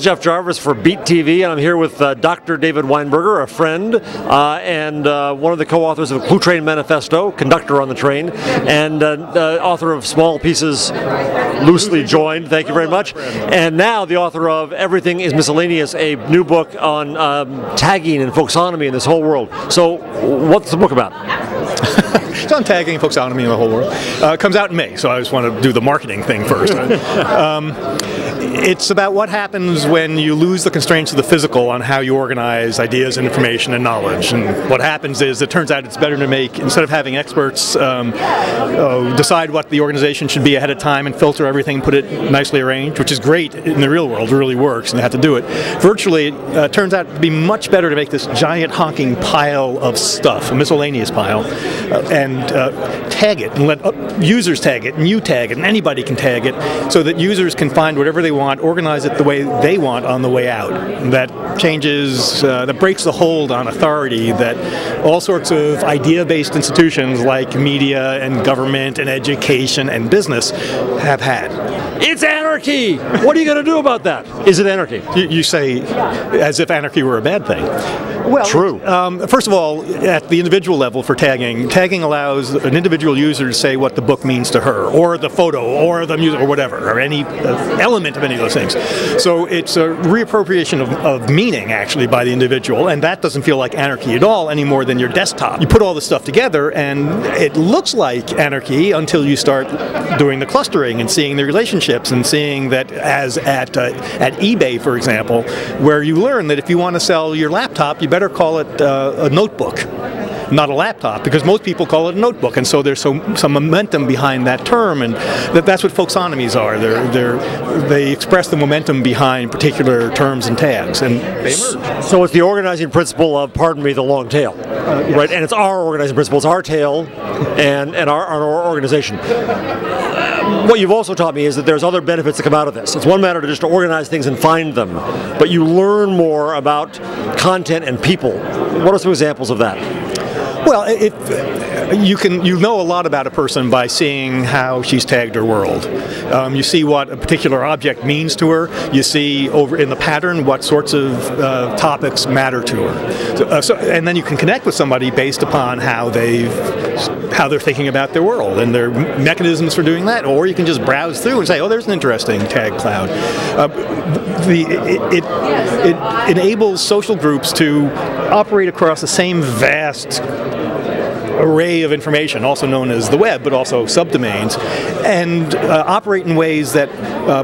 is Jeff Jarvis for Beat TV, and I'm here with Dr. David Weinberger, a friend, and one of the co-authors of Cluetrain Manifesto, conductor on the train, and author of Small Pieces Loosely Joined, thank you very much, and now the author of Everything is Miscellaneous, a new book on tagging and folksonomy in this whole world. So what's the book about? It's on tagging and folksonomy in the whole world. It comes out in May, so I just want to do the marketing thing first. It's about what happens when you lose the constraints of the physical on how you organize ideas and information and knowledge. And what happens is, it turns out it's better to make, instead of having experts decide what the organization should be ahead of time and filter everything and put it nicely arranged, which is great in the real world, it really works, and they have to do it. Virtually, it turns out to be much better to make this giant honking pile of stuff, a miscellaneous pile, and tag it, and let users tag it, and you tag it, and anybody can tag it, so that users can find whatever they want, organize it the way they want on the way out. That changes, that breaks the hold on authority that all sorts of idea-based institutions like media and government and education and business have had. It's anarchy! What are you going to do about that? Is it anarchy? You say as if anarchy were a bad thing. Well, true. First of all, at the individual level for tagging allows an individual user to say what the book means to her, or the photo, or the music, or whatever, or any element of any of those things. So it's a reappropriation of meaning, actually, by the individual, and that doesn't feel like anarchy at all any more than your desktop. You put all this stuff together, and it looks like anarchy until you start doing the clustering and seeing the relationships and seeing that, as at eBay, for example, where you learn that if you want to sell your laptop, you better call it a notebook, not a laptop, because most people call it a notebook, and so there's some momentum behind that term, and that's what folksonomies are. They express the momentum behind particular terms and tags, and they emerge. So it's the organizing principle of, pardon me, the long tail, yes. Right? And it's our organizing principle, it's our tail, and our organization. What you've also taught me is that there's other benefits that come out of this. It's one matter to just organize things and find them, but you learn more about content and people. What are some examples of that? Well, you know a lot about a person by seeing how she's tagged her world. You see what a particular object means to her. You see over in the pattern what sorts of topics matter to her. And then you can connect with somebody based upon how they're thinking about their world and their mechanisms for doing that. Or you can just browse through and say, oh, there's an interesting tag cloud. It enables social groups to operate across the same vast array of information, also known as the web, but also subdomains, and operate in ways that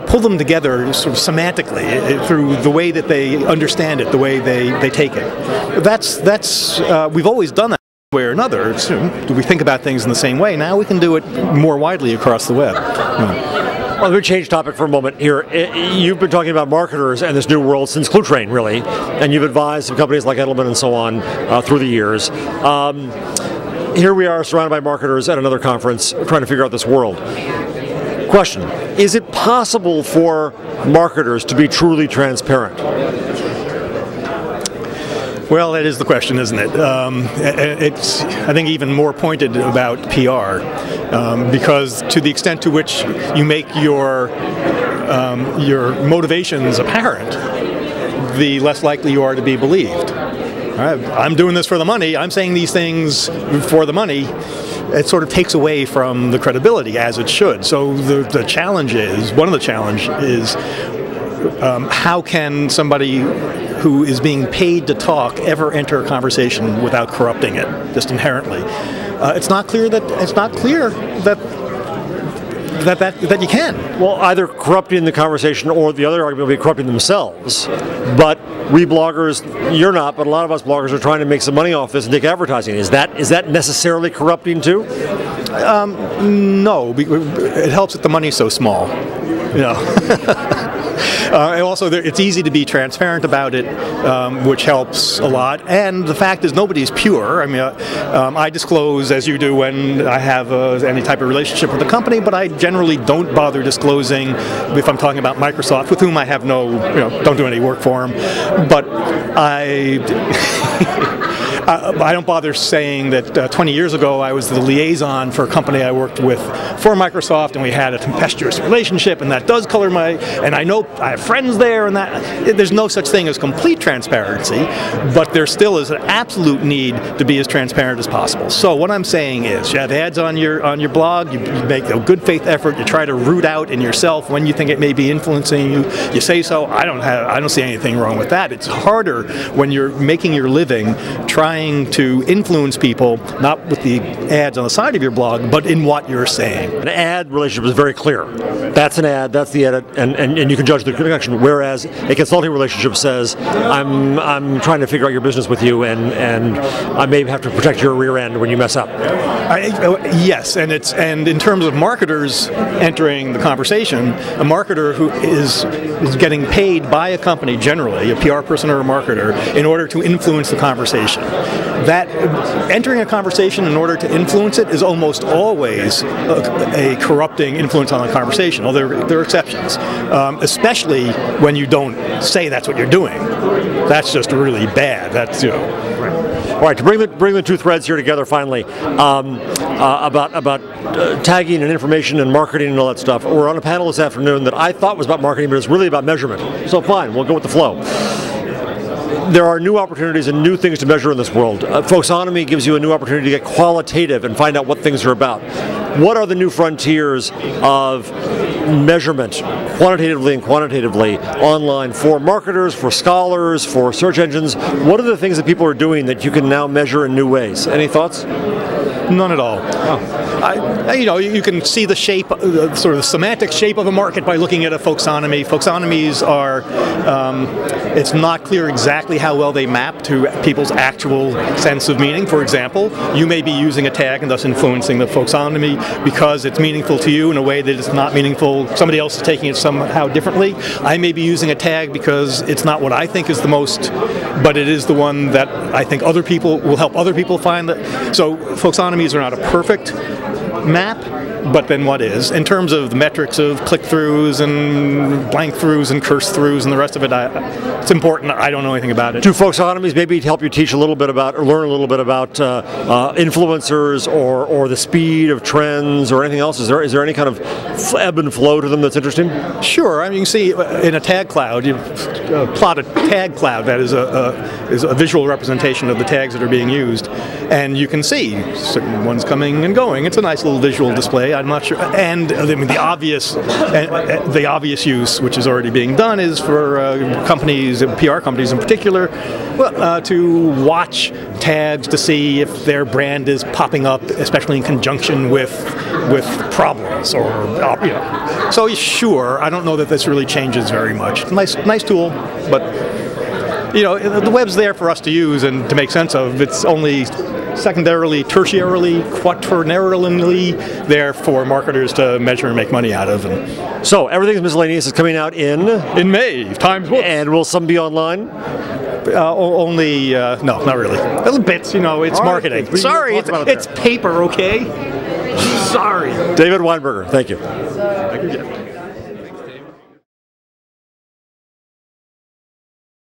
pull them together sort of semantically through the way that they understand it, the way they take it. We've always done that one way or another. We think about things in the same way. Now we can do it more widely across the web. Well, let me change topic for a moment here. You've been talking about marketers and this new world since Cluetrain, really, and you've advised some companies like Edelman and so on through the years. Here we are surrounded by marketers at another conference trying to figure out this world. Question, is it possible for marketers to be truly transparent? Well, that is the question, isn't it? It's, I think, even more pointed about PR, because to the extent to which you make your motivations apparent, the less likely you are to be believed. I'm doing this for the money, I'm saying these things for the money. It sort of takes away from the credibility, as it should. So the challenge is, one of the challenges is, how can somebody who is being paid to talk ever enter a conversation without corrupting it, just inherently? It's not clear that you can. Well, either corrupting the conversation, or the other argument would be corrupting themselves. But we bloggers, you're not, but a lot of us bloggers are trying to make some money off this and take advertising. Is that necessarily corrupting too? No, it helps that the money's so small. And also, it's easy to be transparent about it, which helps a lot. And the fact is, nobody's pure. I mean, I disclose, as you do, when I have any type of relationship with a company, but I generally don't bother disclosing if I'm talking about Microsoft, with whom I have don't do any work for them. But I don't bother saying that 20 years ago I was the liaison for a company I worked with for Microsoft, and we had a tempestuous relationship, and that does color and I know I have friends there, and that there's no such thing as complete transparency, but there still is an absolute need to be as transparent as possible. So what I'm saying is, you have ads on your blog, you make a good faith effort, you try to root out in yourself when you think it may be influencing you. You say so. I don't see anything wrong with that. It's harder when you're making your living trying to influence people, not with the ads on the side of your blog, but in what you're saying. An ad relationship is very clear. That's an ad, that's the edit, and you can judge the connection. Whereas a consulting relationship says, I'm trying to figure out your business with you, and I may have to protect your rear end when you mess up. Yes, and in terms of marketers entering the conversation, a marketer who is getting paid by a company, generally, a PR person or a marketer, in order to influence the conversation. That entering a conversation in order to influence it is almost always a corrupting influence on the conversation. Although there are exceptions, especially when you don't say that's what you're doing. That's just really bad. That's All right, to bring the two threads here together finally, about tagging and information and marketing and all that stuff. We're on a panel this afternoon that I thought was about marketing, but it's really about measurement. So fine, we'll go with the flow. There are new opportunities and new things to measure in this world. Folksonomy gives you a new opportunity to get qualitative and find out what things are about. What are the new frontiers of measurement, quantitatively and quantitatively, online for marketers, for scholars, for search engines? What are the things that people are doing that you can now measure in new ways? Any thoughts? None at all. You can see the shape, sort of the semantic shape of a market by looking at a folksonomy. Folksonomies are, it's not clear exactly how well they map to people's actual sense of meaning. For example, you may be using a tag and thus influencing the folksonomy because it's meaningful to you in a way that it's not meaningful. Somebody else is taking it somehow differently. I may be using a tag because it's not what I think is the most, but it is the one that I think other people will help other people find. So folksonomies are not a perfect map, but then what is? In terms of the metrics of click-throughs and blank-throughs and curse-throughs and the rest of it, it's important. I don't know anything about it. Do folksonomies maybe help you teach a little bit about, or learn a little bit about influencers or the speed of trends or anything else? Is there any kind of ebb and flow to them that's interesting? Sure. I mean, you can see in a tag cloud, you plot a tag cloud that is a visual representation of the tags that are being used, and you can see certain ones coming and going. It's a nice little visual display. I'm not sure. And I mean, the obvious use, which is already being done, is for companies, PR companies in particular, to watch tags to see if their brand is popping up, especially in conjunction with problems or So sure, I don't know that this really changes very much. Nice tool, but the web's there for us to use and to make sense of. It's only secondarily, tertiarily, quaternarily there for marketers to measure and make money out of. So Everything's Miscellaneous is coming out in May, Times Books. And will some be online? Only, no, not really. Little bits, it's marketing. Right. Sorry, it's paper, okay? Sorry. David Weinberger, thank you. Thank you, Jeff.